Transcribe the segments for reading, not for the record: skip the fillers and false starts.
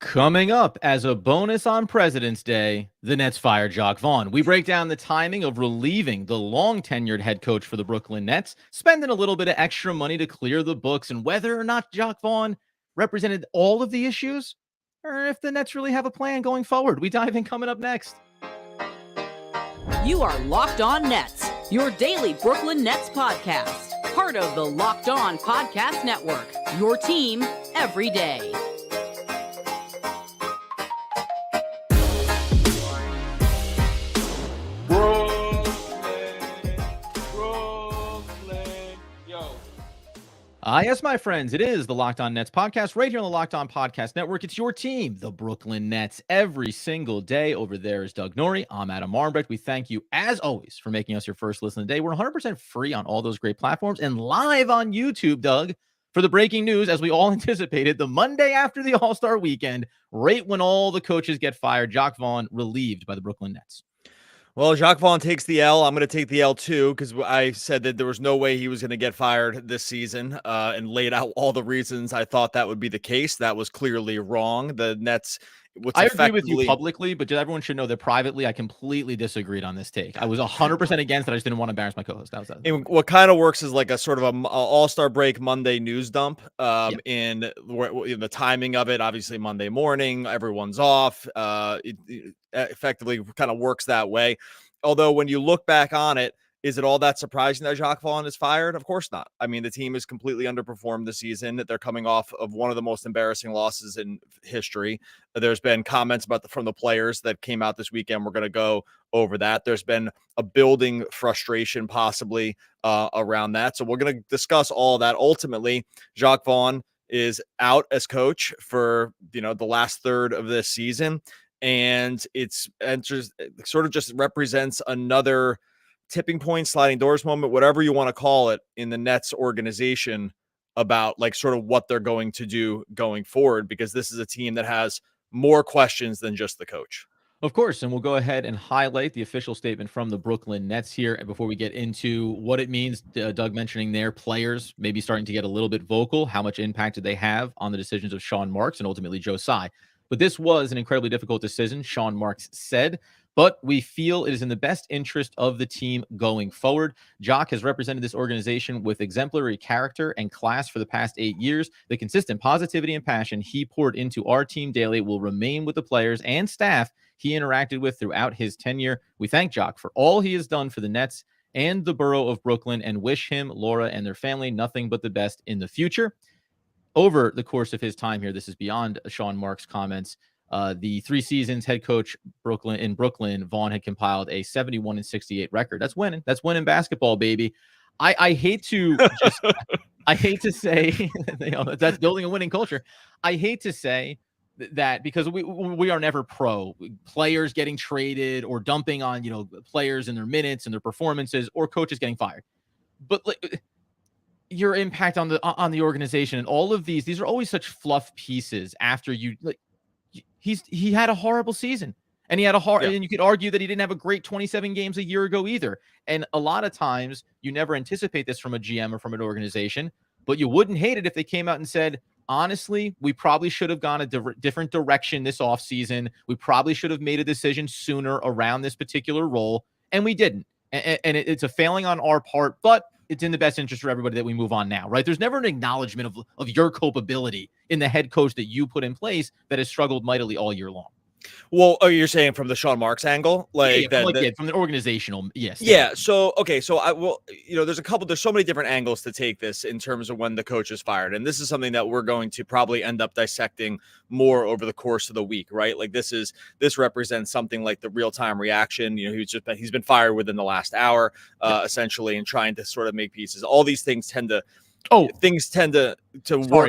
Coming up as a bonus on President's Day, the Nets fire Jacque Vaughn. We break down the timing of relieving the long-tenured head coach for the Brooklyn Nets, spending a little bit of extra money to clear the books, and whether or not Jacque Vaughn represented all of the issues, or if the Nets really have a plan going forward. We dive in coming up next. You are Locked On Nets, your daily Brooklyn Nets podcast. Part of the Locked On Podcast Network, your team every day. Yes, my friends, it is the Locked On Nets podcast right here on the Locked On Podcast Network. It's your team, the Brooklyn Nets, every single day. Over there is Doug Norrie. I'm Adam Armbrecht. We thank you, as always, for making us your first listen of the day. We're 100% free on all those great platforms and live on YouTube, Doug, for the breaking news, as we all anticipated, the Monday after the All-Star weekend, right when all the coaches get fired, Jacque Vaughn relieved by the Brooklyn Nets. Well, Jacque Vaughn takes the L. I'm going to take the L too, because I said that there was no way he was going to get fired this season, and laid out all the reasons I thought that would be the case. That was clearly wrong. The Nets. I agree with you publicly, but everyone should know that privately, I completely disagreed on this take. I was 100% against it. I just didn't want to embarrass my co-host. That was that. And what kind of works is like a sort of a All-Star break Monday news dump. In the timing of it, obviously Monday morning, everyone's off. It effectively kind of works that way. Although when you look back on it, is it all that surprising that Jacque Vaughn is fired? Of course not. I mean, the team is completely underperformed this season. They're coming off of one of the most embarrassing losses in history. There's been comments from the players that came out this weekend. We're going to go over that. There's been a building frustration possibly around that. So we're going to discuss all that. Ultimately, Jacque Vaughn is out as coach for, the last third of this season. And it's sort of just represents another tipping point, sliding doors moment, whatever you want to call it, in the Nets organization about like sort of what they're going to do going forward, because this is a team that has more questions than just the coach. Of course, and we'll go ahead and highlight the official statement from the Brooklyn Nets here. And before we get into what it means, Doug mentioning their players maybe starting to get a little bit vocal, how much impact did they have on the decisions of Sean Marks and ultimately Joe Tsai? But this was an incredibly difficult decision, Sean Marks said, but we feel it is in the best interest of the team going forward. Jacque has represented this organization with exemplary character and class for the past 8 years. The consistent positivity and passion he poured into our team daily will remain with the players and staff he interacted with throughout his tenure. We thank Jacque for all he has done for the Nets and the borough of Brooklyn and wish him, Laura, and their family nothing but the best in the future. Over the course of his time here, this is beyond Sean Marks' comments. The 3 seasons head coach in Brooklyn, Vaughn had compiled a 71-68 record. That's winning. That's winning basketball, baby. I hate to I hate to say that's building a winning culture. I hate to say that because we are never pro players getting traded or dumping on players and their minutes and their performances or coaches getting fired. But your impact on the organization and all of these are always such fluff pieces after he had a horrible season and he had and you could argue that he didn't have a great 27 games a year ago either. And a lot of times you never anticipate this from a GM or from an organization, but you wouldn't hate it if they came out and said, honestly, we probably should have gone a different direction this offseason. We probably should have made a decision sooner around this particular role. And we didn't. And it's a failing on our part, but it's in the best interest for everybody that we move on now, right? There's never an acknowledgement of your culpability in the head coach that you put in place that has struggled mightily all year long. Well, you're saying from the Sean Marks angle, from the organizational, yes. Yeah. So, okay. So I will, there's so many different angles to take this in terms of when the coach is fired. And this is something that we're going to probably end up dissecting more over the course of the week, right? Like this represents something like the real-time reaction. He's been fired within the last hour, essentially, and trying to sort of make pieces. All these things tend to work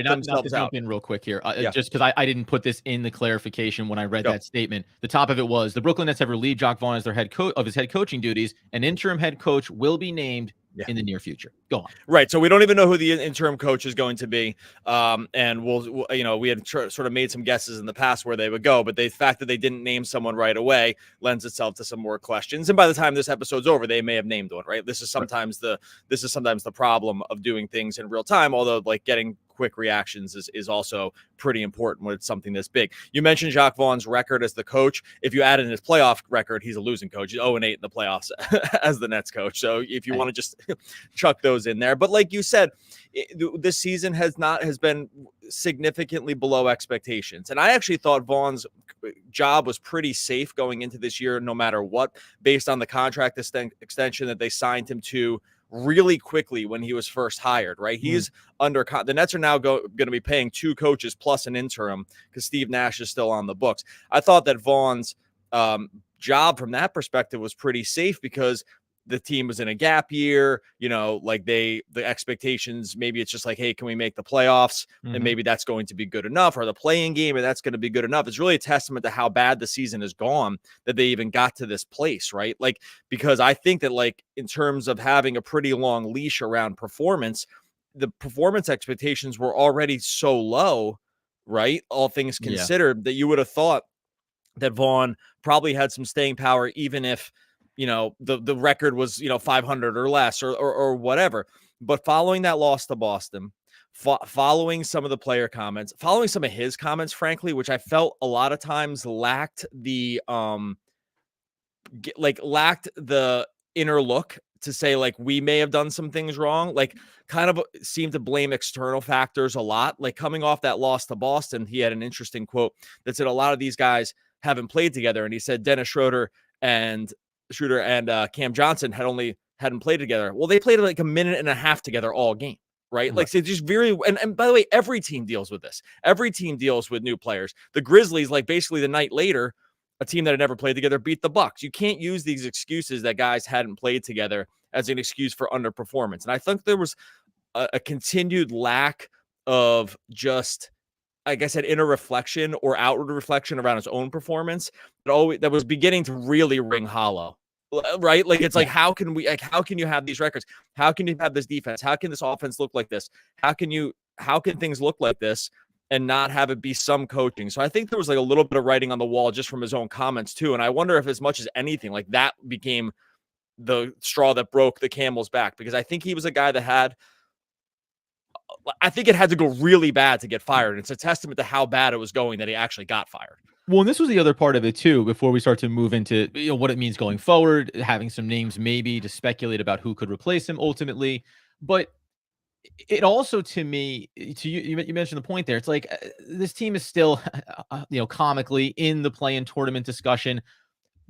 themselves out. Jump in real quick here, just because I didn't put this in the clarification when I read that statement. The top of it was the Brooklyn Nets have relieved Jacque Vaughn as their head coach of his head coaching duties. An interim head coach will be named in the near future. Go on. Right. So we don't even know who the interim coach is going to be. And we had sort of made some guesses in the past where they would go, but the fact that they didn't name someone right away lends itself to some more questions. And by the time this episode's over, they may have named one, right? This is sometimes the problem of doing things in real time, although like getting quick reactions is also pretty important when it's something this big. You mentioned Jacque Vaughn's record as the coach. If you add in his playoff record, he's a losing coach. He's 0-8 in the playoffs as the Nets coach. So if you want to just chuck those in there. But like you said, this season has been significantly below expectations. And I actually thought Vaughn's job was pretty safe going into this year, no matter what, based on the contract extension that they signed him to really quickly when he was first hired, right? He's under the Nets are now going to be paying 2 coaches plus an interim because Steve Nash is still on the books. I thought that Vaughn's job from that perspective was pretty safe because the team was in a gap year, like the expectations, maybe it's just like, hey, can we make the playoffs? And maybe that's going to be good enough, or the playing game, and that's going to be good enough. It's really a testament to how bad the season has gone that they even got to this place, right? Like, because I think that like in terms of having a pretty long leash around performance, the performance expectations were already so low, right? All things considered, that you would have thought that Vaughn probably had some staying power, even if the record was 500 or less or whatever. But following that loss to Boston, following some of the player comments, following some of his comments, frankly, which I felt a lot of times lacked the inner look to say like we may have done some things wrong, like kind of seemed to blame external factors a lot. Like coming off that loss to Boston, he had an interesting quote that said a lot of these guys haven't played together, and he said Dennis Schroeder and Cam Johnson hadn't played together. Well, they played like a minute and a half together all game, right? Like, so just and by the way, every team deals with this. Every team deals with new players. The Grizzlies, like basically the night later, a team that had never played together beat the Bucks. You can't use these excuses that guys hadn't played together as an excuse for underperformance. And I think there was a continued lack of just, like I said, inner reflection or outward reflection around his own performance that was beginning to really ring hollow, right? Like, it's like, how can you have these records? How can you have this defense? How can this offense look like this? How can things look like this and not have it be some coaching? So I think there was like a little bit of writing on the wall just from his own comments too. And I wonder if as much as anything, like that became the straw that broke the camel's back, because I think he was a guy that I think it had to go really bad to get fired. It's a testament to how bad it was going that he actually got fired. Well, and this was the other part of it too, before we start to move into what it means going forward, having some names maybe to speculate about who could replace him ultimately. But it also, to me, to you mentioned the point there. It's like this team is still, comically in the play-in tournament discussion.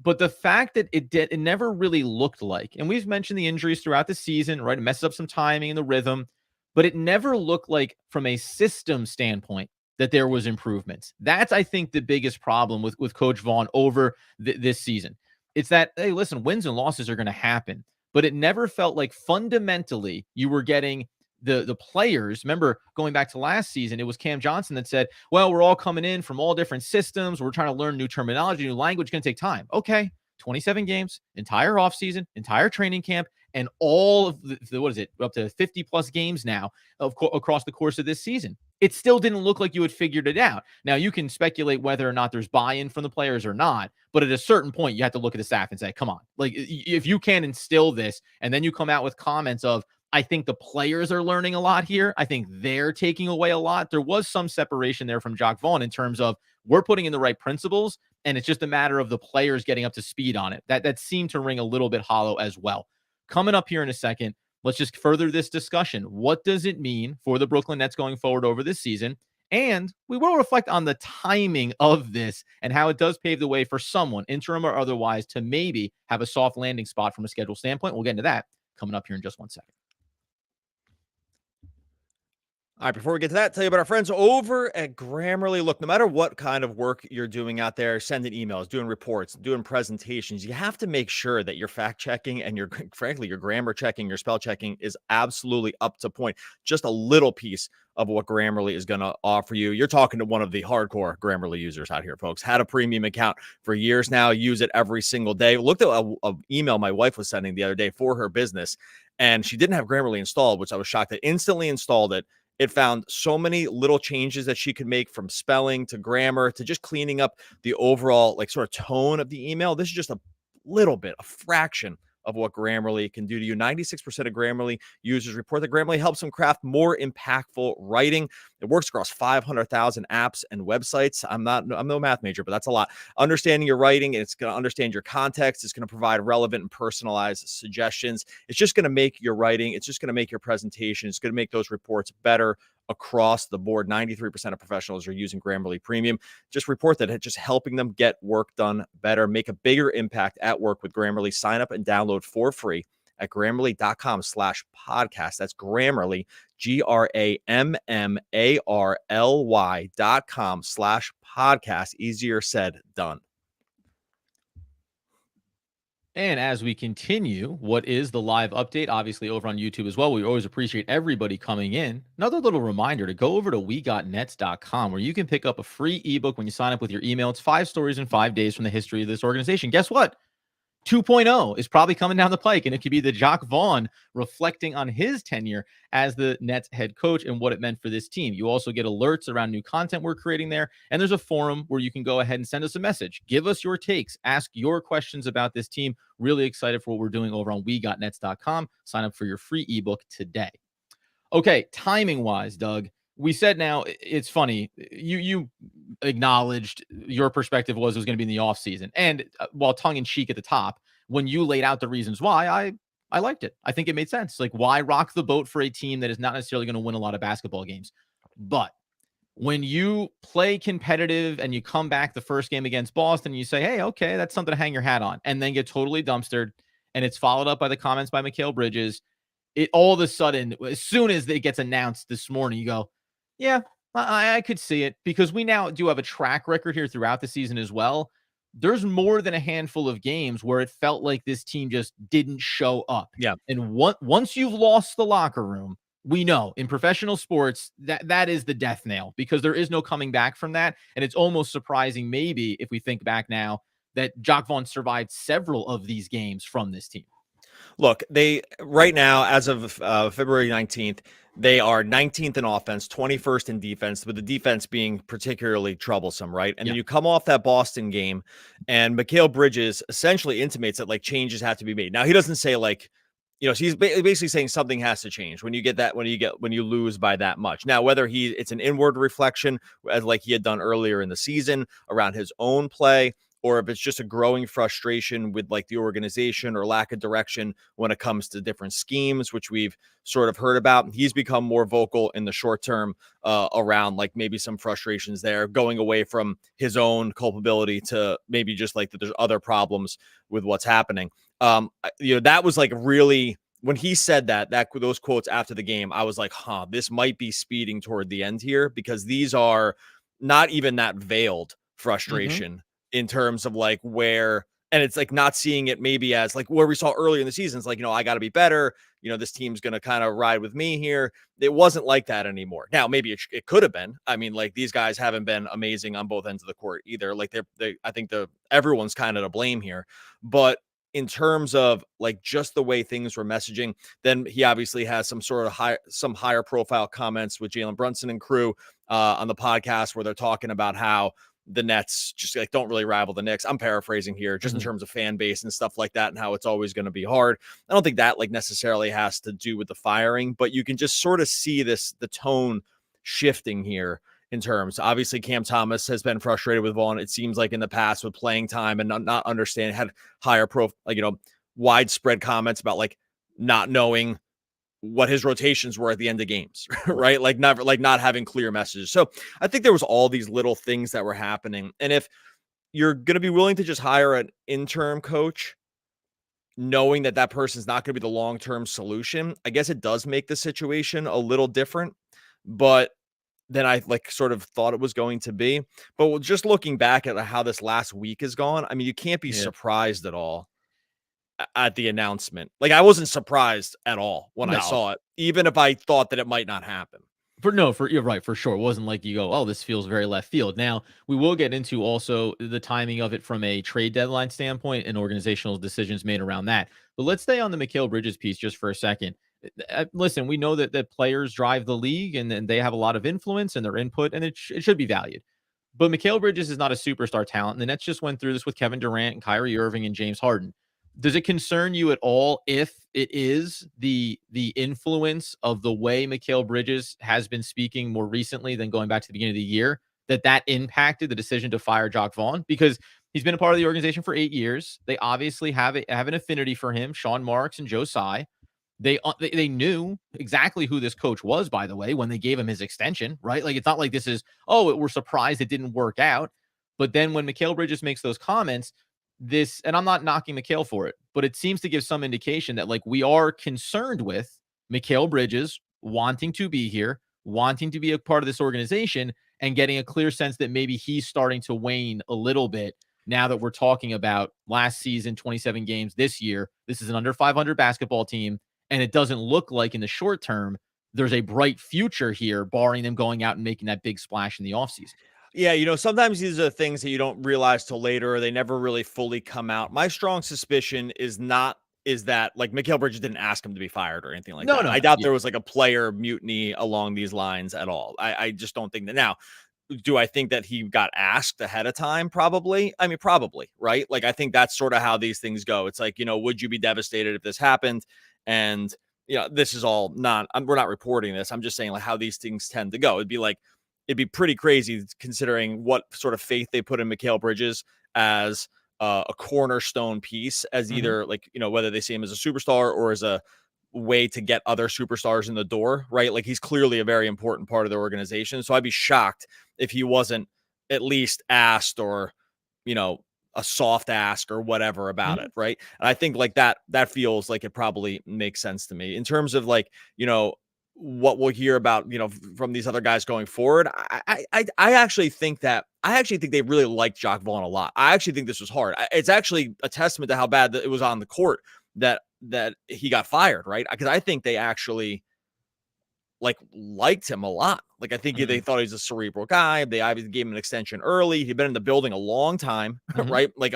But the fact that it never really looked like, and we've mentioned the injuries throughout the season, right? It messes up some timing and the rhythm, but it never looked like from a system standpoint that there was improvements. That's, I think, the biggest problem with Coach Vaughn over this season. It's that, hey, listen, wins and losses are going to happen, but it never felt like fundamentally you were getting the players. Remember, going back to last season, it was Cam Johnson that said, well, we're all coming in from all different systems. We're trying to learn new terminology, new language. It's going to take time. Okay, 27 games, entire offseason, entire training camp, and all of what is it, up to 50 plus games now across the course of this season. It still didn't look like you had figured it out. Now, you can speculate whether or not there's buy-in from the players or not, but at a certain point, you have to look at the staff and say, come on, like if you can instill this, and then you come out with comments of, I think the players are learning a lot here. I think they're taking away a lot. There was some separation there from Jacque Vaughn in terms of we're putting in the right principles, and it's just a matter of the players getting up to speed on it. That seemed to ring a little bit hollow as well. Coming up here in a second, let's just further this discussion. What does it mean for the Brooklyn Nets going forward over this season? And we will reflect on the timing of this and how it does pave the way for someone, interim or otherwise, to maybe have a soft landing spot from a schedule standpoint. We'll get into that coming up here in just 1 second. All right, before we get to that, tell you about our friends over at Grammarly. Look, no matter what kind of work you're doing out there, sending emails, doing reports, doing presentations, you have to make sure that your fact checking and frankly, your grammar checking, your spell checking is absolutely up to point. Just a little piece of what Grammarly is going to offer you. You're talking to one of the hardcore Grammarly users out here, folks. Had a premium account for years now, use it every single day. Looked at an email my wife was sending the other day for her business, and she didn't have Grammarly installed, which I was shocked that instantly installed it. It found so many little changes that she could make, from spelling to grammar to just cleaning up the overall like sort of tone of the email. This is just a little bit, a fraction of what Grammarly can do to you. 96% of Grammarly users report that Grammarly helps them craft more impactful writing. It works across 500,000 apps and websites. I'm no math major, but that's a lot. Understanding your writing, it's going to understand your context. It's going to provide relevant and personalized suggestions. It's just going to make your writing, it's just going to make your presentation, it's going to make those reports better across the board. 93% of professionals are using Grammarly Premium. Just report that it's just helping them get work done better, make a bigger impact at work with Grammarly. Sign up and download for free at grammarly.com/podcast. That's Grammarly, GRAMMARLY.com/podcast. Easier said, done. And as we continue, what is the live update? Obviously, over on YouTube as well. We always appreciate everybody coming in. Another little reminder to go over to wegotnets.com, where you can pick up a free ebook when you sign up with your email. It's 5 stories in 5 days from the history of this organization. Guess what? 2.0 is probably coming down the pike, and it could be the Jacque Vaughn reflecting on his tenure as the Nets head coach and what it meant for this team. You also get alerts around new content we're creating there, and there's a forum where you can go ahead and send us a message. Give us your takes. Ask your questions about this team. Really excited for what we're doing over on wegotnets.com. Sign up for your free ebook today. Okay, timing-wise, Doug, we said now it's funny. You acknowledged your perspective was it was going to be in the offseason. And while tongue-in-cheek at the top, when you laid out the reasons why, I liked it. I think it made sense. Like, why rock the boat for a team that is not necessarily going to win a lot of basketball games? But when you play competitive and you come back the first game against Boston, and you say, hey, okay, that's something to hang your hat on, and then get totally dumpstered, and it's followed up by the comments by Mikal Bridges, it all of a sudden, as soon as it gets announced this morning, you go, yeah, I could see it, because we now do have a track record here throughout the season as well. There's more than a handful of games where it felt like this team just didn't show up. Yeah. And once you've lost the locker room, we know in professional sports that is the death nail, because there is no coming back from that. And it's almost surprising, maybe if we think back now, that Jacque Vaughn survived several of these games from this team. Look, they right now, as of February 19th, they are 19th in offense, 21st in defense, with the defense being particularly troublesome, right? And then you come off that Boston game, and Mikal Bridges essentially intimates that like changes have to be made. Now, he doesn't say like, so he's basically saying something has to change when you lose by that much. Now, whether it's an inward reflection, as like he had done earlier in the season around his own play, or if it's just a growing frustration with like the organization or lack of direction when it comes to different schemes, which we've sort of heard about. He's become more vocal in the short term around like maybe some frustrations there, going away from his own culpability to maybe just like that there's other problems with what's happening. That was like really, when he said those quotes after the game, I was like, this might be speeding toward the end here, because these are not even that veiled frustration in terms of like where, and it's like not seeing it maybe as like where we saw earlier in the season. It's like, I got to be better. This team's going to kind of ride with me here. It wasn't like that anymore. Now, maybe it could have been. I mean, like these guys haven't been amazing on both ends of the court either. Like I think everyone's kind of to blame here, but in terms of like just the way things were messaging, then he obviously has some sort of higher profile comments with Jalen Brunson and crew on the podcast, where they're talking about how the Nets just like don't really rival the Knicks. I'm paraphrasing here, just in terms of fan base and stuff like that, and how it's always going to be hard. I don't think that like necessarily has to do with the firing, but you can just sort of see the tone shifting here in terms. Obviously, Cam Thomas has been frustrated with Vaughn. It seems like in the past with playing time and not understanding, had higher widespread comments about like not knowing what his rotations were at the end of games, right? Like not having clear messages. So I think there was all these little things that were happening. And if you're going to be willing to just hire an interim coach, knowing that person's not going to be the long-term solution, I guess it does make the situation a little different, but than I like sort of thought it was going to be. But just looking back at how this last week has gone, I mean, you can't be surprised at all at the announcement. Like I wasn't surprised at all when I saw it, even if I thought that it might not happen. You're right, for sure. It wasn't like you go, oh, this feels very left field. Now, we will get into also the timing of it from a trade deadline standpoint and organizational decisions made around that. But let's stay on the Mikal Bridges piece just for a second. Listen, we know that players drive the league and they have a lot of influence and their input, and it should be valued. But Mikal Bridges is not a superstar talent. And the Nets just went through this with Kevin Durant and Kyrie Irving and James Harden. Does it concern you at all if it is the influence of the way Mikal Bridges has been speaking more recently than going back to the beginning of the year, that impacted the decision to fire Jacque Vaughn? Because he's been a part of the organization for 8 years. They obviously have an affinity for him, Sean Marks and Joe Tsai. They knew exactly who this coach was, by the way, when they gave him his extension, right? Like, it's not like this is, oh, we're surprised it didn't work out. But then when Mikal Bridges makes those comments, and I'm not knocking Mikal for it, but it seems to give some indication that, like, we are concerned with Mikal Bridges wanting to be here, wanting to be a part of this organization, and getting a clear sense that maybe he's starting to wane a little bit now that we're talking about last season, 27 games this year. This is an under 500 basketball team, and it doesn't look like in the short term there's a bright future here, barring them going out and making that big splash in the offseason. Yeah, sometimes these are things that you don't realize till later, or they never really fully come out. My strong suspicion is that like Mikal Bridges didn't ask him to be fired or anything like No, that. no, I no. doubt Yeah. there was like a player mutiny along these lines at all. I just don't think that. Now, do I think that he got asked ahead of time? Probably. I mean, probably, right? Like, I think that's sort of how these things go. It's like, would you be devastated if this happened? And, this is all we're not reporting this. I'm just saying like how these things tend to go. It'd be pretty crazy considering what sort of faith they put in Mikal Bridges as a cornerstone piece, as either like, whether they see him as a superstar or as a way to get other superstars in the door, right? Like, he's clearly a very important part of the organization. So I'd be shocked if he wasn't at least asked, or, a soft ask or whatever about it, right? And I think like that feels like it probably makes sense to me in terms of like, what we'll hear about, from these other guys going forward. I actually think they really liked Jacque Vaughn a lot. I actually think this was hard. It's actually a testament to how bad it was on the court that he got fired, right? Because I think they actually liked him a lot. Like, I think they thought he was a cerebral guy. They obviously gave him an extension early. He'd been in the building a long time, right? Like,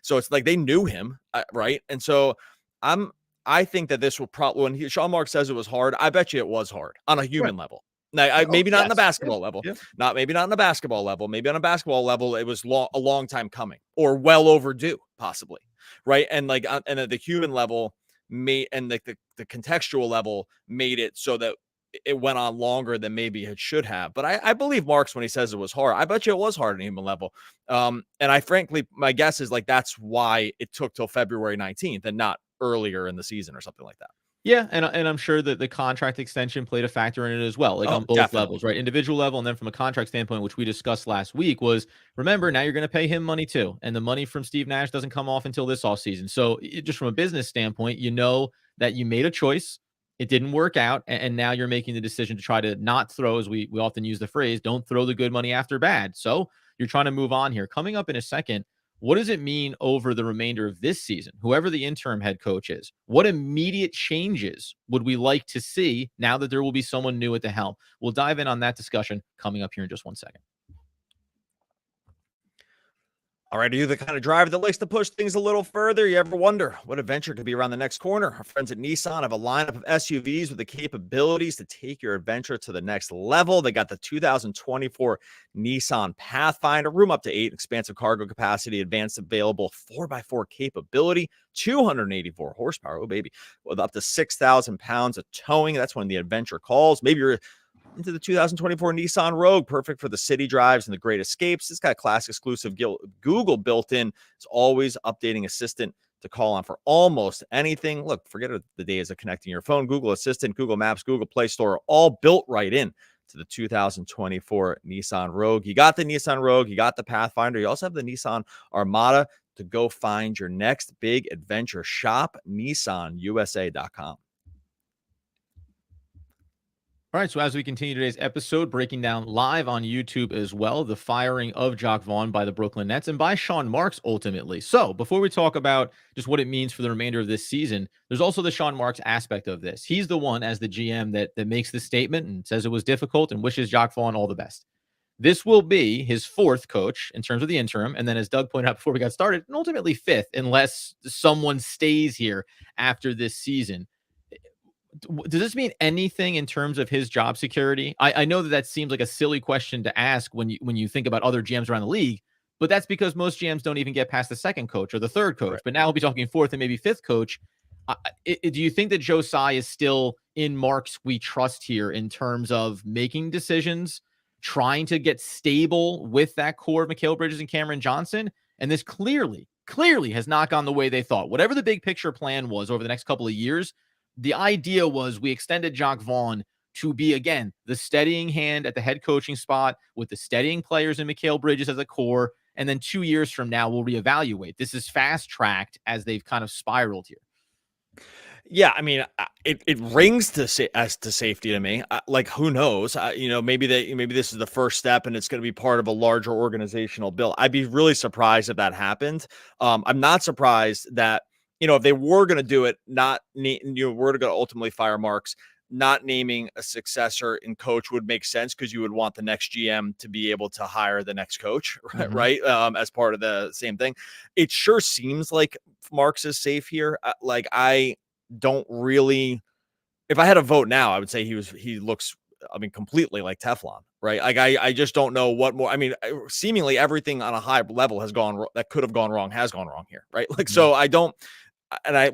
so it's like they knew him, right? And so I think that this will probably, when Sean Mark says it was hard, I bet you it was hard on a human level. Now, maybe not in the basketball level, maybe not in the basketball level, maybe on a basketball level, it was a long time coming, or well overdue, possibly, right? And like, and at the human level, and like the contextual level made it so that it went on longer than maybe it should have. But I believe Marks when he says it was hard. I bet you it was hard on a human level. And I frankly, my guess is like that's why it took till February 19th and not earlier in the season or something like that. Yeah, and I'm sure that the contract extension played a factor in it as well, like on both levels, right? Individual level, and then from a contract standpoint, which we discussed last week, was, remember, now you're going to pay him money too, and the money from Steve Nash doesn't come off until this offseason. So just from a business standpoint, that you made a choice, it didn't work out, and now you're making the decision to try to not throw, as we often use the phrase, don't throw the good money after bad. So you're trying to move on here. Coming up in a second, what does it mean over the remainder of this season, whoever the interim head coach is? What immediate changes would we like to see now that there will be someone new at the helm? We'll dive in on that discussion coming up here in just 1 second. All right, are you the kind of driver that likes to push things a little further? You ever wonder what adventure could be around the next corner? Our friends at Nissan have a lineup of SUVs with the capabilities to take your adventure to the next level. They got the 2024 Nissan Pathfinder, room up to 8, expansive cargo capacity, advanced available 4x4 capability, 284 horsepower, oh baby, with up to 6,000 pounds of towing. That's when the adventure calls. Maybe you're into the 2024 Nissan Rogue, perfect for the city drives and the great escapes. It's got class exclusive Google built in. It's always updating assistant to call on for almost anything. Look, forget the days of connecting your phone. Google Assistant, Google Maps, Google Play Store, all built right in to the 2024 Nissan Rogue. You got the Nissan Rogue, you got the Pathfinder. You also have the Nissan Armada to go find your next big adventure. Shop NissanUSA.com. All right, so as we continue today's episode, breaking down live on YouTube as well, the firing of Jacque Vaughn by the Brooklyn Nets and by Sean Marks ultimately. So before we talk about just what it means for the remainder of this season, there's also the Sean Marks aspect of this. He's the one as the GM that makes this statement and says it was difficult and wishes Jacque Vaughn all the best. This will be his fourth coach in terms of the interim. And then as Doug pointed out before we got started, and ultimately fifth, unless someone stays here after this season. Does this mean anything in terms of his job security? I know that seems like a silly question to ask when you think about other GMs around the league, but that's because most GMs don't even get past the second coach or the third coach. Right. But now we'll be talking fourth and maybe fifth coach. Do you think that Joe Tsai is still in Marks we trust here in terms of making decisions, trying to get stable with that core of Mikal Bridges and Cameron Johnson? And this clearly has not gone the way they thought. Whatever the big picture plan was over the next couple of years, the idea was we extended Jacque Vaughn to be, again, the steadying hand at the head coaching spot with the steadying players in Mikal Bridges as a core. And then 2 years from now, we'll reevaluate. This is fast-tracked as they've kind of spiraled here. Yeah, I mean, it rings as to safety to me. Like, who knows? Maybe this is the first step, and it's going to be part of a larger organizational bill. I'd be really surprised if that happened. I'm not surprised that if they were going to do it, we're going to ultimately fire Marks. Not naming a successor in coach would make sense because you would want the next GM to be able to hire the next coach, right? As part of the same thing. It sure seems like Marks is safe here. I don't really, if I had a vote now, I would say he looks, completely like Teflon, right? Like I just don't know what more. Seemingly everything on a high level that could have gone wrong has gone wrong here, right? Like, so I don't,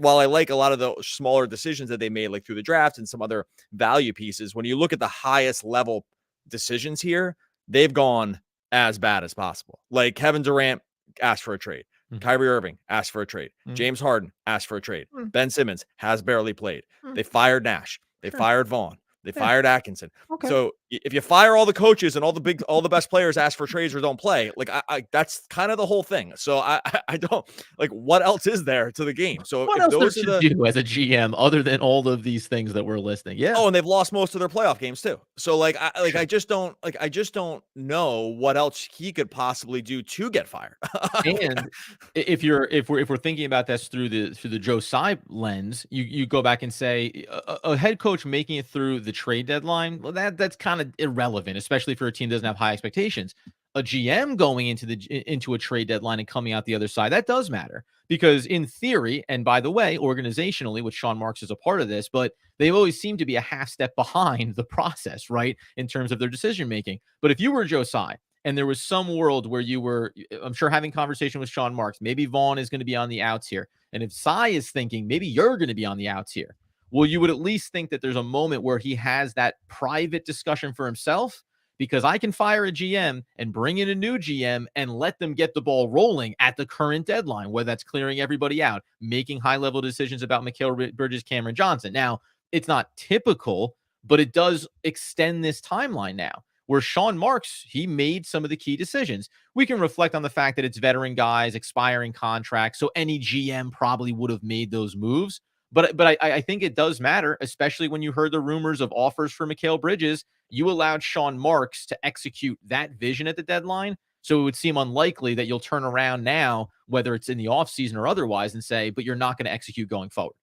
while I like a lot of the smaller decisions that they made, like through the draft and some other value pieces, when you look at the highest level decisions here, they've gone as bad as possible. Like Kevin Durant asked for a trade. Kyrie Irving asked for a trade. James Harden asked for a trade. Ben Simmons has barely played. They fired Nash. They fired Vaughn. They fired Atkinson. Okay. So if you fire all the coaches and all the best players ask for trades or don't play, like that's kind of the whole thing. So I don't like what else is there to the game. So what else those there to do as a GM other than all of these things that we're listing? Yeah. Oh, and they've lost most of their playoff games too. So I just don't know what else he could possibly do to get fired. And if we're thinking about this through the Joe Tsai lens, you go back and say a head coach making it through the trade deadline, well, that's kind of irrelevant, especially for a team that doesn't have high expectations. A GM going into a trade deadline and coming out the other side, that does matter because in theory, and by the way, organizationally, which Sean Marks is a part of this, but they've always seemed to be a half step behind the process, right, in terms of their decision making. But if you were Joe Tsai and there was some world where you were, I'm sure, having conversation with Sean Marks, maybe Vaughn is going to be on the outs here, and if Tsai is thinking maybe you're going to be on the outs here, well, you would at least think that there's a moment where he has that private discussion for himself, because I can fire a GM and bring in a new GM and let them get the ball rolling at the current deadline, whether that's clearing everybody out, making high-level decisions about Mikal Bridges, Cameron Johnson. Now, it's not typical, but it does extend this timeline now, where Sean Marks, he made some of the key decisions. We can reflect on the fact that it's veteran guys, expiring contracts, so any GM probably would have made those moves. But I think it does matter, especially when you heard the rumors of offers for Mikal Bridges. You allowed Sean Marks to execute that vision at the deadline. So it would seem unlikely that you'll turn around now, whether it's in the offseason or otherwise, and say, but you're not going to execute going forward.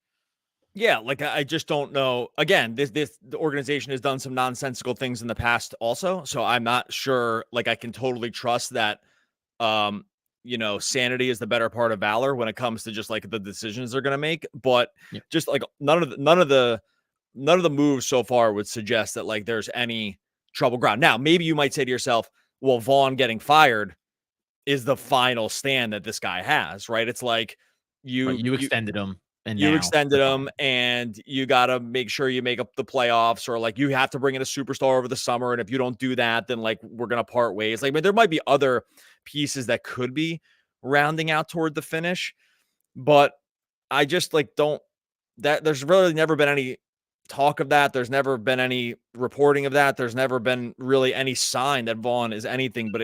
Yeah, like I just don't know. Again, the organization has done some nonsensical things in the past also. So I'm not sure like I can totally trust that sanity is the better part of valor when it comes to just like the decisions they're going to make. But just like none of the moves so far would suggest that like there's any trouble ground. Now, maybe you might say to yourself, well, Vaughn getting fired is the final stand that this guy has, right? It's like you extended him. And you extended him, and you got to make sure you make up the playoffs, or like you have to bring in a superstar over the summer. And if you don't do that, then like we're going to part ways. Like, I mean, there might be other pieces that could be rounding out toward the finish, but I just like there's really never been any talk of that. There's never been any reporting of that. There's never been really any sign that Vaughn is anything but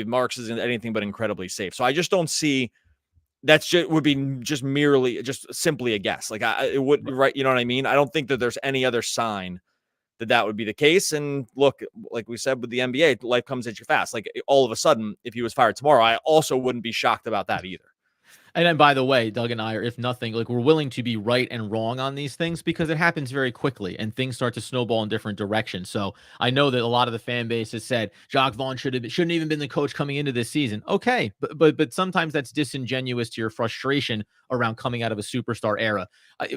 Marks isn't anything but incredibly safe. So I just don't see. Would be just simply a guess. Like it would, right? You know what I mean? I don't think that there's any other sign that would be the case. And look, like we said with the NBA, life comes at you fast. Like all of a sudden, if he was fired tomorrow, I also wouldn't be shocked about that either. And then, by the way, Doug and I are, if nothing, like we're willing to be right and wrong on these things because it happens very quickly and things start to snowball in different directions. So I know that a lot of the fan base has said Jacque Vaughn shouldn't even been the coach coming into this season. Okay, but sometimes that's disingenuous to your frustration around coming out of a superstar era.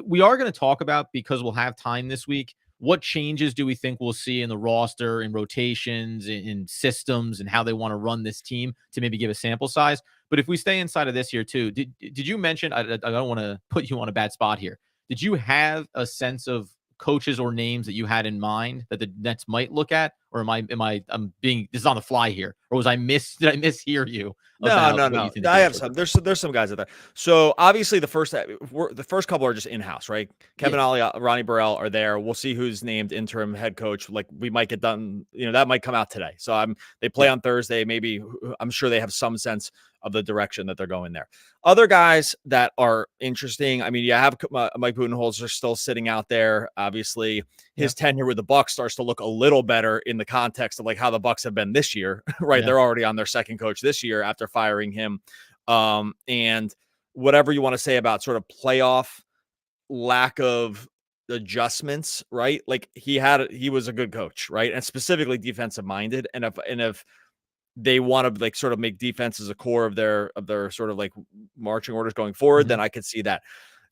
We are going to talk about, because we'll have time this week, what changes do we think we'll see in the roster, in rotations, in systems, and how they want to run this team to maybe give a sample size. But if we stay inside of this here too, did you mention? I don't want to put you on a bad spot here. Did you have a sense of coaches or names that you had in mind that the Nets might look at, or I'm being, this is on the fly here, or did I mishear you? No. I have some. There's some guys out there. So obviously the first couple are just in house, right? Kevin Ollie, Ronnie Burrell are there. We'll see who's named interim head coach. Like we might get done. That might come out today. So they play on Thursday. Maybe I'm sure they have some sense of the direction that they're going there. Other guys that are interesting. I mean, you have Mike Budenholzer still sitting out there. Obviously, his tenure with the Bucks starts to look a little better in the context of like how the Bucks have been this year, right? Yeah. They're already on their second coach this year after firing him. And whatever you want to say about sort of playoff lack of adjustments, right? Like he was a good coach, right? And specifically defensive minded. And if they want to like sort of make defense as a core of their sort of like marching orders going forward, then I could see that.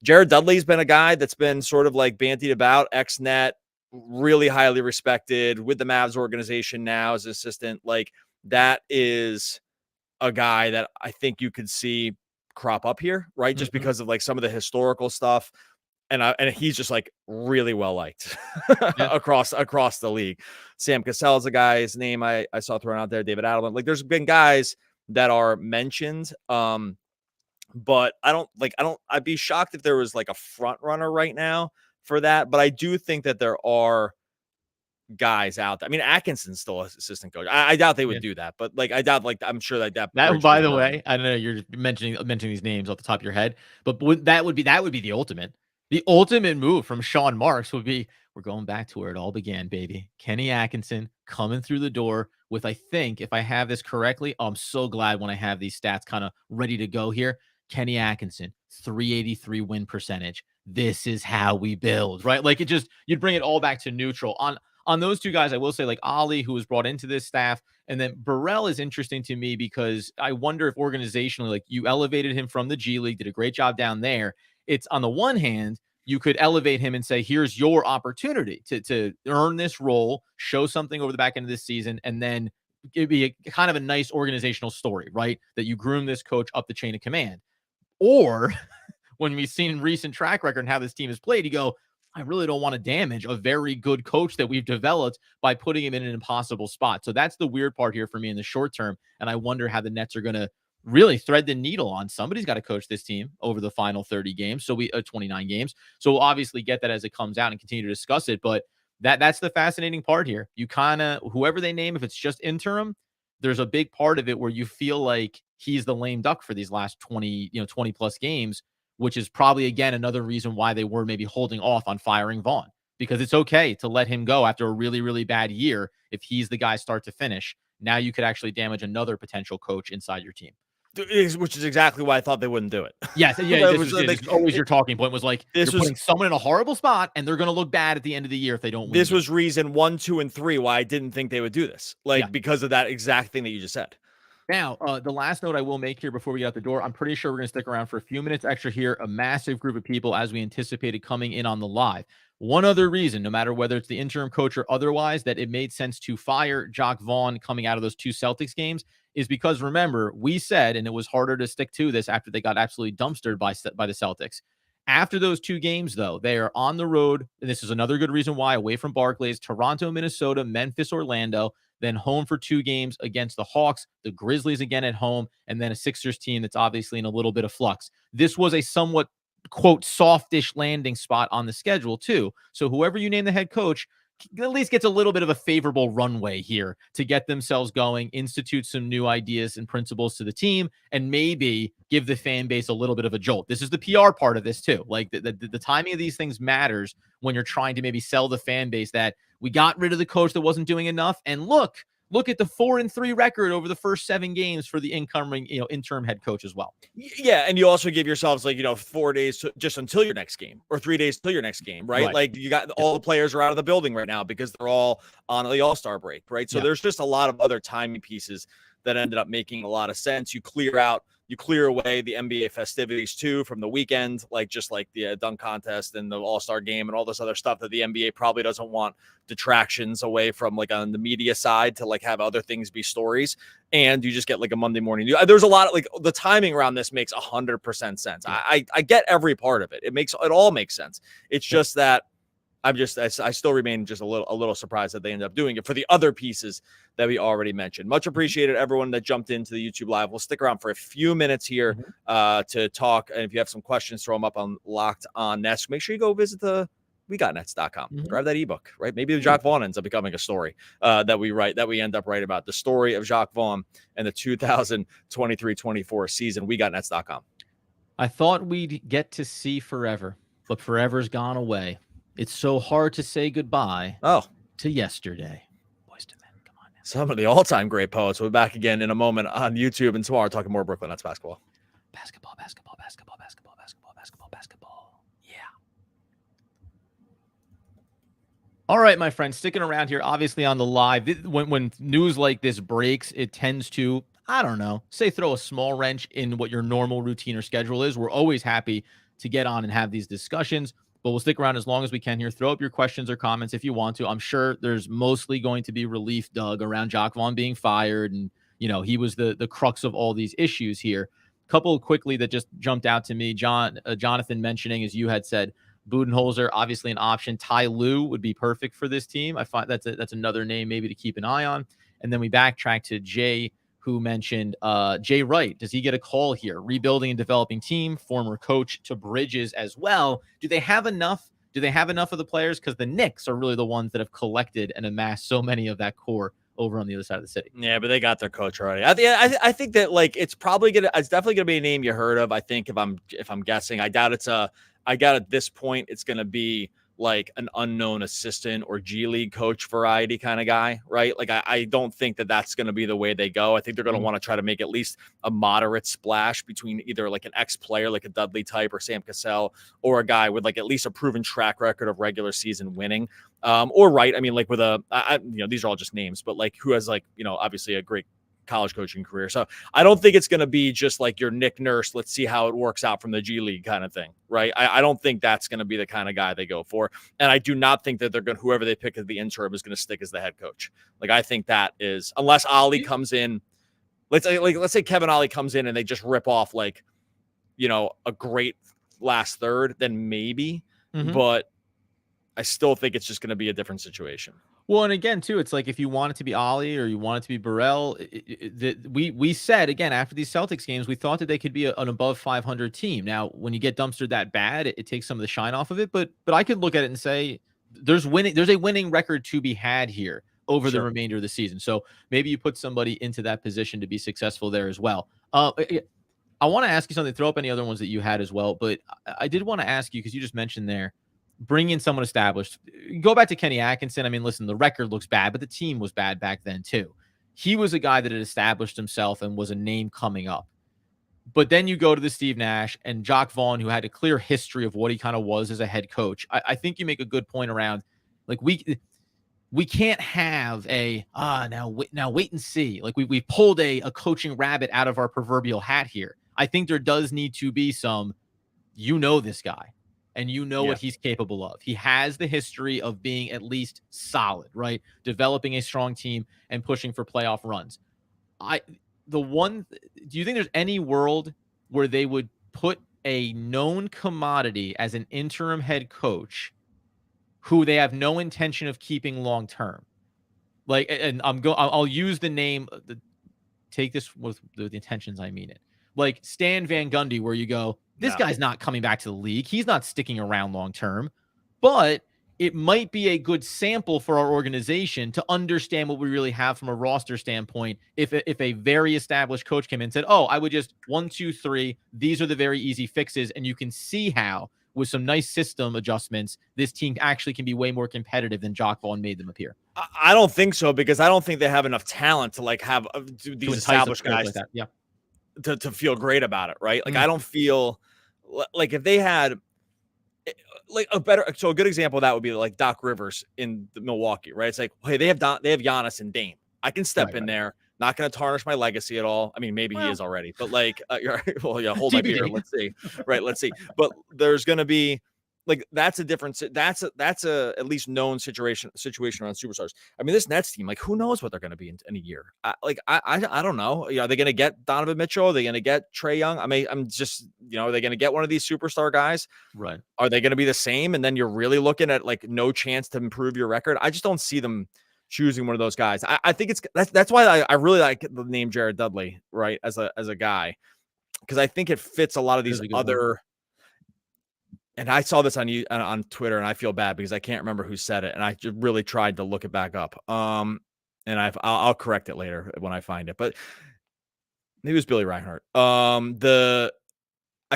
Jared Dudley's been a guy that's been sort of like bandied about, ex-net, really highly respected with the Mavs organization now as assistant. Like that is a guy that I think you could see crop up here, right? Just because of like some of the historical stuff. And he's just like really well liked across the league. Sam Cassell is a guy, his name I saw thrown out there, David Adelman. Like there's been guys that are mentioned. But I'd be shocked if there was like a front runner right now for that. But I do think that there are guys out there. I mean, Atkinson's still assistant coach. I doubt they would do that, but like I doubt, like I'm sure that by the way, I know you're mentioning these names off the top of your head, but that would be the ultimate. The ultimate move from Sean Marks would be, we're going back to where it all began, baby. Kenny Atkinson coming through the door with, I think, if I have this correctly, I'm so glad when I have these stats kind of ready to go here. Kenny Atkinson, 383 win percentage. This is how we build, right? Like you'd bring it all back to neutral. On those two guys, I will say like Ollie, who was brought into this staff, and then Burrell is interesting to me because I wonder if organizationally, like you elevated him from the G League, did a great job down there. It's on the one hand, you could elevate him and say, here's your opportunity to earn this role, show something over the back end of this season, and then it'd be kind of a nice organizational story, right? That you groom this coach up the chain of command. Or when we've seen recent track record and how this team has played, you go, I really don't want to damage a very good coach that we've developed by putting him in an impossible spot. So that's the weird part here for me in the short term. And I wonder how the Nets are going to really thread the needle on. Somebody's got to coach this team over the final 30 games. So 29 games. So we'll obviously get that as it comes out and continue to discuss it. But that's the fascinating part here. You kind of, whoever they name, if it's just interim, there's a big part of it where you feel like he's the lame duck for these last 20 plus games, which is probably, again, another reason why they were maybe holding off on firing Vaughn, because it's okay to let him go after a really, really bad year. If he's the guy start to finish, now you could actually damage another potential coach inside your team. Which is exactly why I thought they wouldn't do it. Yes, yeah. This was always your talking point was like, you're putting someone in a horrible spot and they're going to look bad at the end of the year if they don't win. This was reason 1, 2, and 3 why I didn't think they would do this. Because of that exact thing that you just said. Now, the last note I will make here before we get out the door, I'm pretty sure we're going to stick around for a few minutes extra here. A massive group of people, as we anticipated, coming in on the live. One other reason, no matter whether it's the interim coach or otherwise, that it made sense to fire Jacque Vaughn coming out of those two Celtics games is because, remember, we said, and it was harder to stick to this after they got absolutely dumpstered by the Celtics. After those two games, though, they are on the road, and this is another good reason why, away from Barclays, Toronto, Minnesota, Memphis, Orlando, then home for 2 games against the Hawks, the Grizzlies again at home, and then a Sixers team that's obviously in a little bit of flux. This was a somewhat, quote, softish landing spot on the schedule, too. So whoever you name the head coach at least gets a little bit of a favorable runway here to get themselves going, institute some new ideas and principles to the team, and maybe give the fan base a little bit of a jolt. This is the PR part of this too. Like the timing of these things matters when you're trying to maybe sell the fan base that we got rid of the coach that wasn't doing enough. And look at the 4-3 record over the first 7 games for the incoming, interim head coach as well. Yeah, and you also give yourselves 4 days just until your next game, or 3 days till your next game, right? Like you got all the players are out of the building right now because they're all on the All-Star break, right? So there's just a lot of other timing pieces that ended up making a lot of sense. You clear away the NBA festivities too from the weekend, just like the dunk contest and the All-Star game and all this other stuff that the NBA probably doesn't want detractions away from, on the media side, to have other things be stories. And you just get a Monday morning. There's a lot of the timing around this makes 100% sense. I get every part of it. It all makes sense. It's just that I still remain just a little surprised that they end up doing it for the other pieces that we already mentioned. Much appreciated everyone that jumped into the YouTube live. We'll stick around for a few minutes here to talk. And if you have some questions, throw them up on Locked On Nets. Make sure you go visit the WeGotNets.com. Grab that ebook, right? Maybe the Jacque Vaughn ends up becoming a story that we end up writing about. The story of Jacque Vaughn and the 2023-24 season. WeGotNets.com. I thought we'd get to see forever, but forever's gone away. It's so hard to say goodbye to yesterday. Boys to men, come on now. Some of the all-time great poets. We'll be back again in a moment on YouTube, and tomorrow talking more Brooklyn Nets basketball. Basketball. Yeah. All right, my friends, sticking around here, obviously on the live. When news like this breaks, it tends to, I don't know, throw a small wrench in what your normal routine or schedule is. We're always happy to get on and have these discussions, but we'll stick around as long as we can here. Throw up your questions or comments if you want to. I'm sure there's mostly going to be relief, Doug, around Jacque Vaughn being fired. And, he was the crux of all these issues here. Couple quickly that just jumped out to me. Jonathan mentioning, as you had said, Budenholzer, obviously an option. Ty Lue would be perfect for this team. I find that's another name maybe to keep an eye on. And then we backtrack to Jay, who mentioned Jay Wright. Does he get a call here? Rebuilding and developing team, former coach to Bridges as well. Do they have enough? Do they have enough of the players? Because the Knicks are really the ones that have collected and amassed so many of that core over on the other side of the city. Yeah, but they got their coach already. I think that it's definitely gonna be a name you heard of. I think if I'm guessing, I doubt at this point it's gonna be an unknown assistant or G League coach variety kind of guy, right? I don't think that that's going to be the way they go. I think they're going to want to try to make at least a moderate splash between either an ex-player like a Dudley type or Sam Cassell, or a guy with at least a proven track record of regular season winning. Or right. I mean, with these are all just names, but who has obviously a great college coaching career. So I don't think it's going to be just your Nick Nurse, let's see how it works out from the G League kind of thing, right? I don't think that's going to be the kind of guy they go for. And I do not think that whoever they pick as the interim is going to stick as the head coach. I think that is, unless Ollie comes in, let's say Kevin Ollie comes in and they just rip off a great last third, then maybe, but I still think it's just going to be a different situation. Well, and again, too, it's if you want it to be Ollie or you want it to be Burrell, we said, again, after these Celtics games, we thought that they could be an above 500 team. Now, when you get dumpstered that bad, it takes some of the shine off of it. But I could look at it and say there's a winning record to be had here over the remainder of the season. So maybe you put somebody into that position to be successful there as well. I want to ask you something, throw up any other ones that you had as well. But I did want to ask you, because you just mentioned there, bring in someone established. Go back to Kenny Atkinson. I mean, listen, the record looks bad, but the team was bad back then too. He was a guy that had established himself and was a name coming up. But then you go to the Steve Nash and Jacque Vaughn, who had a clear history of what he kind of was as a head coach. I think you make a good point around we can't have now wait and see. We pulled a coaching rabbit out of our proverbial hat here. I think there does need to be some, this guy. And what he's capable of. He has the history of being at least solid, right? Developing a strong team and pushing for playoff runs. Do you think there's any world where they would put a known commodity as an interim head coach who they have no intention of keeping long term? I'll use the name, take this with the intentions I mean it. Stan Van Gundy, where you go, this guy's not coming back to the league. He's not sticking around long term. But it might be a good sample for our organization to understand what we really have from a roster standpoint. If a very established coach came in and said, oh, I would just 1, 2, 3, these are the very easy fixes. And you can see how with some nice system adjustments, this team actually can be way more competitive than Jacque Vaughn made them appear. I don't think so, because I don't think they have enough talent to like have these established guys like that. Yeah. to feel great about it. Right. Like, I don't feel like if they had like a good example of that would be like Doc Rivers in Milwaukee, right? It's like, hey, they have Giannis and Dame. I can step in there. Not going to tarnish my legacy at all. I mean, maybe he is already, but like, well, yeah, hold my beer. Let's see. Right. Let's see. But there's going to be like, that's a difference. That's a at least known situation around superstars. I mean, this Nets team, like, who knows what they're going to be in a year? I don't know. Are they going to get Donovan Mitchell? Are they going to get Trae Young? I mean, I'm just, are they going to get one of these superstar guys? Right. Are they going to be the same? And then you're really looking at like no chance to improve your record. I just don't see them choosing one of those guys. I think that's why I really like the name Jared Dudley, right? As a guy, because I think it fits a lot of these other one. And I saw this on Twitter, and I feel bad because I can't remember who said it, and I just really tried to look it back up. And I'll correct it later when I find it. But maybe it was Billy Reinhart. I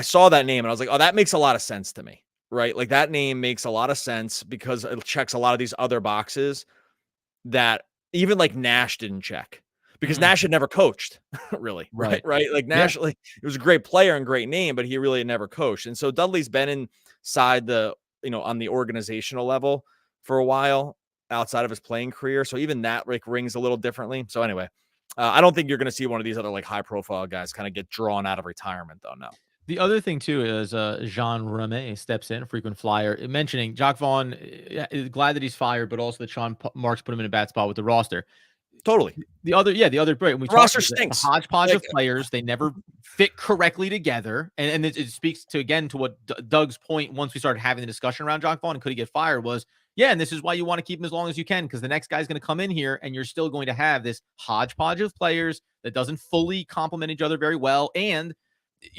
saw that name and I was like, oh, that makes a lot of sense to me, right? Like, that name makes a lot of sense because it checks a lot of these other boxes that even like Nash didn't check, because Nash had never coached really. Right. Like Nash, like, it was a great player and great name, but he really had never coached. And so Dudley's been inside the, on the organizational level for a while outside of his playing career. So even that like rings a little differently. So anyway, I don't think you're going to see one of these other like high profile guys kind of get drawn out of retirement though. No. The other thing too is Jean Rame steps in, frequent flyer, mentioning Jacque Vaughn. Glad that he's fired, but also that Sean Marks put him in a bad spot with the roster. Totally. The other break. The roster stinks. A hodgepodge of players. They never fit correctly together. And it speaks to, again, to what Doug's point once we started having the discussion around Jacque Vaughn and could he get fired was, and this is why you want to keep him as long as you can, because the next guy's going to come in here and you're still going to have this hodgepodge of players that doesn't fully complement each other very well. And,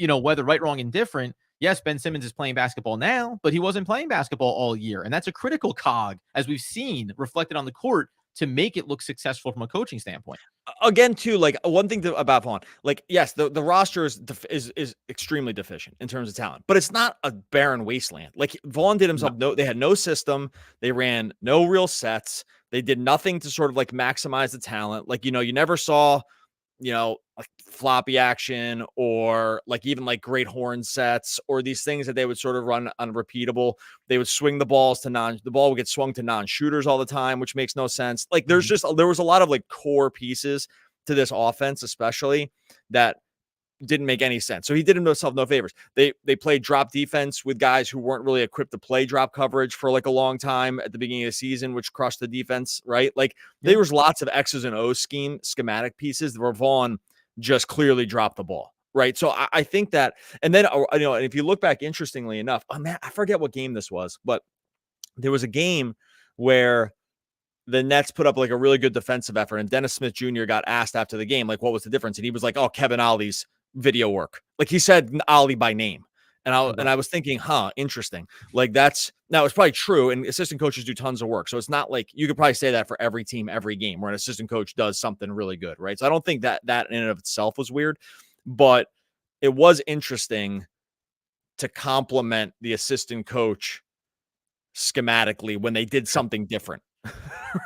whether right, wrong, indifferent, yes, Ben Simmons is playing basketball now, but he wasn't playing basketball all year. And that's a critical cog, as we've seen reflected on the court, to make it look successful from a coaching standpoint. Again, too, like one thing about Vaughn, like, yes, the roster is extremely deficient in terms of talent, but it's not a barren wasteland. Like, Vaughn did himself. No, they had no system. They ran no real sets. They did nothing to sort of like maximize the talent. Like, you never saw, like floppy action or like even like great horn sets or these things that they would sort of run unrepeatable. They would swing the ball would get swung to non-shooters all the time, which makes no sense. Like, there was a lot of like core pieces to this offense, especially, that didn't make any sense. So he did himself no favors. They played drop defense with guys who weren't really equipped to play drop coverage for like a long time at the beginning of the season, which crushed the defense, right? Like, there was lots of X's and O's schematic pieces where Vaughn just clearly dropped the ball, right? So I think that, and then, and if you look back, interestingly enough, I forget what game this was, but there was a game where the Nets put up like a really good defensive effort, and Dennis Smith Jr. got asked after the game, like, what was the difference? And he was like, oh, Kevin Ollie's video work. Like, he said Ollie by name. And I was thinking, interesting. Like, it's probably true. And assistant coaches do tons of work. So it's not like you could probably say that for every team, every game where an assistant coach does something really good. Right. So I don't think that in and of itself was weird, but it was interesting to compliment the assistant coach schematically when they did something different.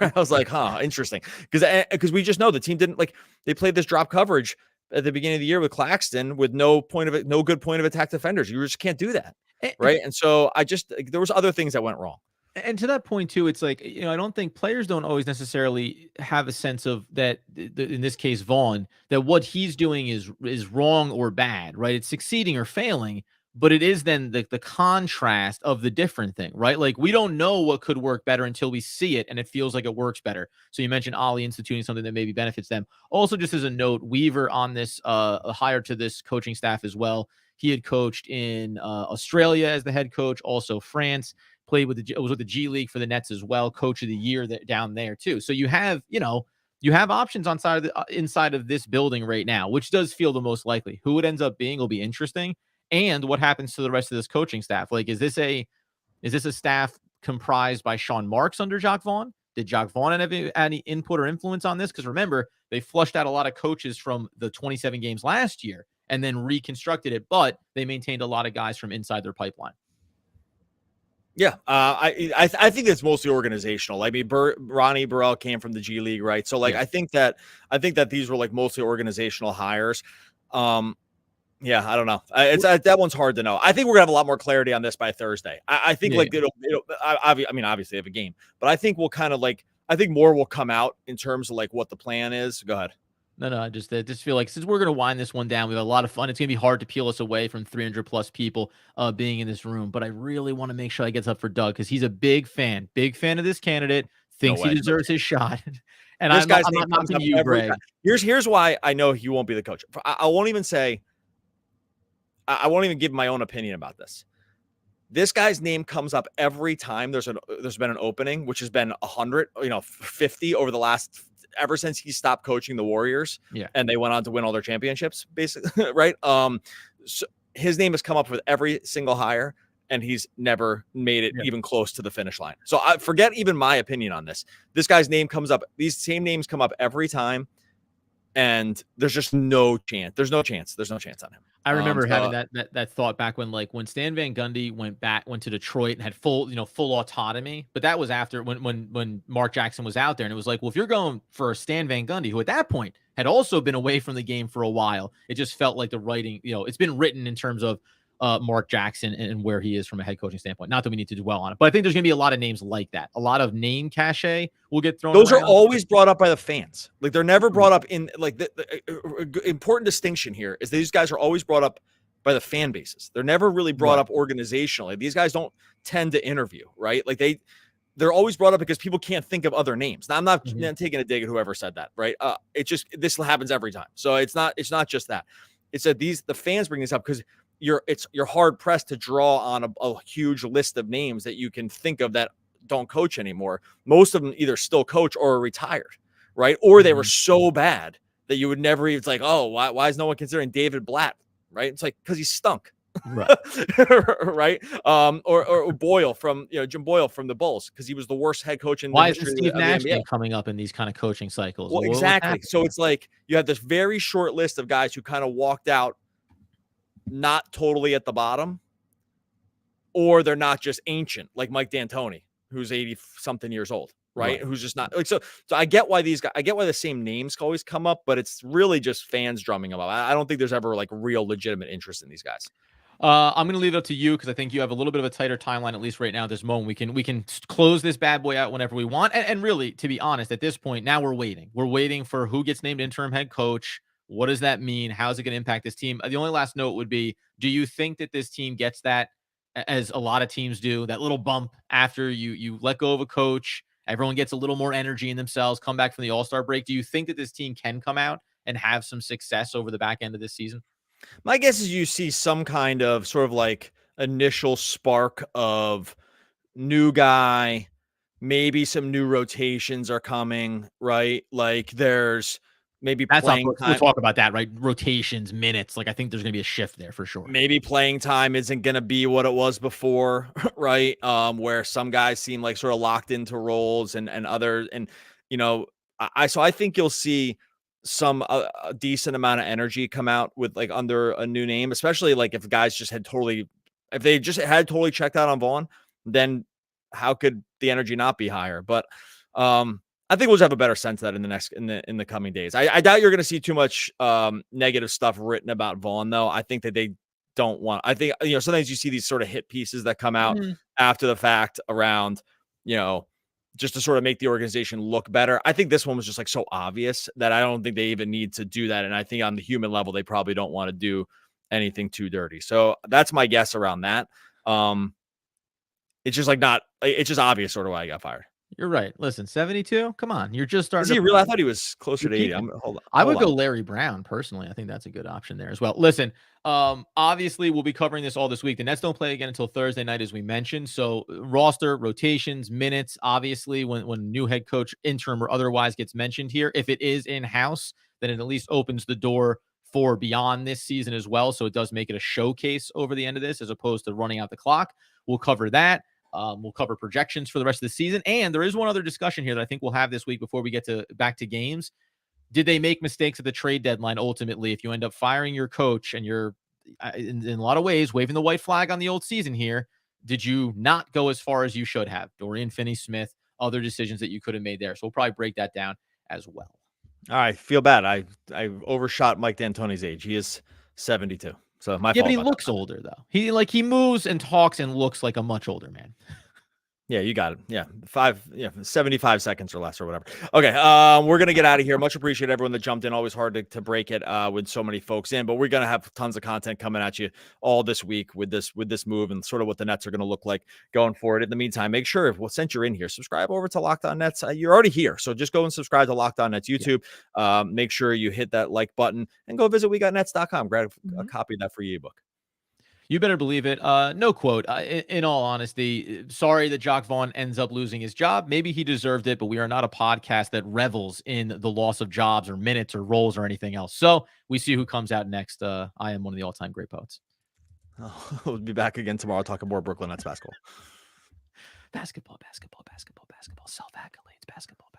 I was like, interesting. Because we just know the team didn't, like, they played this drop coverage at the beginning of the year with Claxton with no good point of attack defenders. You just can't do that. Right. And so there was other things that went wrong. And to that point too, it's like, I don't think players don't always necessarily have a sense of that, in this case, Vaughn, that what he's doing is wrong or bad, right? It's succeeding or failing, but it is then the contrast of the different thing, right? Like, we don't know what could work better until we see it and it feels like it works better. So you mentioned Ollie instituting something that maybe benefits them. Also, just as a note, Weaver on this, hired to this coaching staff as well. He had coached in Australia as the head coach, also France, played with the G League for the Nets as well, coach of the year down there too. So you have, you have options inside of this building right now, which does feel the most likely. Who it ends up being will be interesting. And what happens to the rest of this coaching staff? Like, is this a staff comprised by Sean Marks under Jacque Vaughn? Did Jacque Vaughn have any input or influence on this? Because remember, they flushed out a lot of coaches from the 27 games last year and then reconstructed it, but they maintained a lot of guys from inside their pipeline. Yeah, I think it's mostly organizational. I mean, Ronnie Burrell came from the G League, right? So like, Yeah. I think that these were like mostly organizational hires. Yeah, I don't know. That one's hard to know. I think we're gonna have a lot more clarity on this by Thursday. I think I mean, obviously they have a game, but I think we'll kind of like, I think more will come out in terms of like what the plan is. Go ahead. No, I just feel like since we're gonna wind this one down, we have a lot of fun. It's gonna be hard to peel us away from 300 plus people being in this room. But I really want to make sure I get up for Doug because he's a big fan of this candidate. Thinks he deserves his shot. And this I'm not knocking you, Greg. Here's why I know he won't be the coach. I won't even say. I won't even give my own opinion about this. This guy's name comes up every time there's been an opening, which has been 100, 50 over the last, ever since he stopped coaching the Warriors. Yeah. And they went on to win all their championships, basically, right? So his name has come up with every single hire, and he's never made it even close to the finish line. So I forget even my opinion on this. This guy's name comes up. These same names come up every time, and there's just no chance. There's no chance on him. I remember having that thought back when Stan Van Gundy went to Detroit and had full autonomy. But that was after when Mark Jackson was out there, and it was like, well, if you're going for Stan Van Gundy, who at that point had also been away from the game for a while, it just felt like the writing, it's been written in terms of Mark Jackson and where he is from a head coaching standpoint. Not that we need to dwell on it, but I think there's going to be a lot of names like that. A lot of name cachet will get thrown. Those around. are always brought up by the fans. Like they're never brought up in like the important distinction here is these guys are always brought up by the fan bases. They're never really brought up organizationally. These guys don't tend to interview, right? Like they're always brought up because people can't think of other names. Now I'm not taking a dig at whoever said that, right? This happens every time. So it's not just that. It's that the fans bring this up because you're hard pressed to draw on a huge list of names that you can think of that don't coach anymore. Most of them either still coach or are retired, right? Or they were so bad that you would never even, it's like, oh, why is no one considering David Blatt, right? It's like, because he stunk. Right. Right. Or Boyle from, Jim Boyle from the Bulls, because he was the worst head coach in the history isn't Steve of the Nash NBA. coming up in these kind of coaching cycles? Well, exactly. So it's like you have this very short list of guys who kind of walked out not totally at the bottom, or they're not just ancient, like Mike D'Antoni, who's 80 something years old, right? Who's just not like, so I get why the same names always come up, but it's really just fans drumming them up. I don't think there's ever like real legitimate interest in these guys. I'm going to leave it up to you because I think you have a little bit of a tighter timeline, at least right now at this moment. We can close this bad boy out whenever we want. And really, to be honest, at this point, now we're waiting. We're waiting for who gets named interim head coach. What does that mean? How is it going to impact this team? The only last note would be, do you think that this team gets that, as a lot of teams do, that little bump after you let go of a coach, everyone gets a little more energy in themselves, come back from the All-Star break? Do you think that this team can come out and have some success over the back end of this season? My guess is you see some kind of sort of like initial spark of new guy, maybe some new rotations are coming, right? Like there's maybe playing time. We'll talk about that, right? Rotations, minutes. Like I think there's going to be a shift there for sure. Maybe playing time isn't going to be what it was before, right? Where some guys seem like sort of locked into roles and others, and so I think you'll see some a decent amount of energy come out with like under a new name, especially like if guys just had totally checked out on Vaughn, then how could the energy not be higher? But I think we'll just have a better sense of that in the coming days. I doubt you're going to see too much negative stuff written about Vaughn, though. I think that they don't want. I think sometimes you see these sort of hit pieces that come out after the fact around just to sort of make the organization look better. I think this one was just like so obvious that I don't think they even need to do that. And I think on the human level, they probably don't want to do anything too dirty. So that's my guess around that. It's just it's just obvious sort of why I got fired. You're right. Listen, 72. Come on, you're just starting. Is he really? I thought he was closer to 80. I would go Larry Brown personally. I think that's a good option there as well. Listen, obviously we'll be covering this all this week. The Nets don't play again until Thursday night, as we mentioned. So roster rotations, minutes. Obviously, when new head coach, interim or otherwise, gets mentioned here, if it is in house, then it at least opens the door for beyond this season as well. So it does make it a showcase over the end of this, as opposed to running out the clock. We'll cover that. We'll cover projections for the rest of the season. And there is one other discussion here that I think we'll have this week before we get back to games. Did they make mistakes at the trade deadline? Ultimately, if you end up firing your coach and you're in a lot of ways waving the white flag on the old season here, did you not go as far as you should have? Dorian Finney-Smith, other decisions that you could have made there. So we'll probably break that down as well. All right, feel bad. I overshot Mike D'Antoni's age. He is 72. So my fault. But he looks older though. He moves and talks and looks like a much older man. Yeah, you got it. Yeah, 75 seconds or less or whatever. Okay, we're going to get out of here. Much appreciate everyone that jumped in. Always hard to break it with so many folks in, but we're going to have tons of content coming at you all this week with this move and sort of what the Nets are going to look like going forward. In the meantime, make sure, since you're in here, subscribe over to Locked On Nets. You're already here, so just go and subscribe to Locked On Nets YouTube. Yeah. Make sure you hit that like button and go visit WeGotNets.com. Grab a copy of that free ebook. You better believe it. No quote. In all honesty, sorry that Jacque Vaughn ends up losing his job. Maybe he deserved it, but we are not a podcast that revels in the loss of jobs or minutes or roles or anything else. So we see who comes out next. I am one of the all-time great poets. We'll be back again tomorrow talking more Brooklyn Nets basketball. Basketball. Self-accolades. Basketball.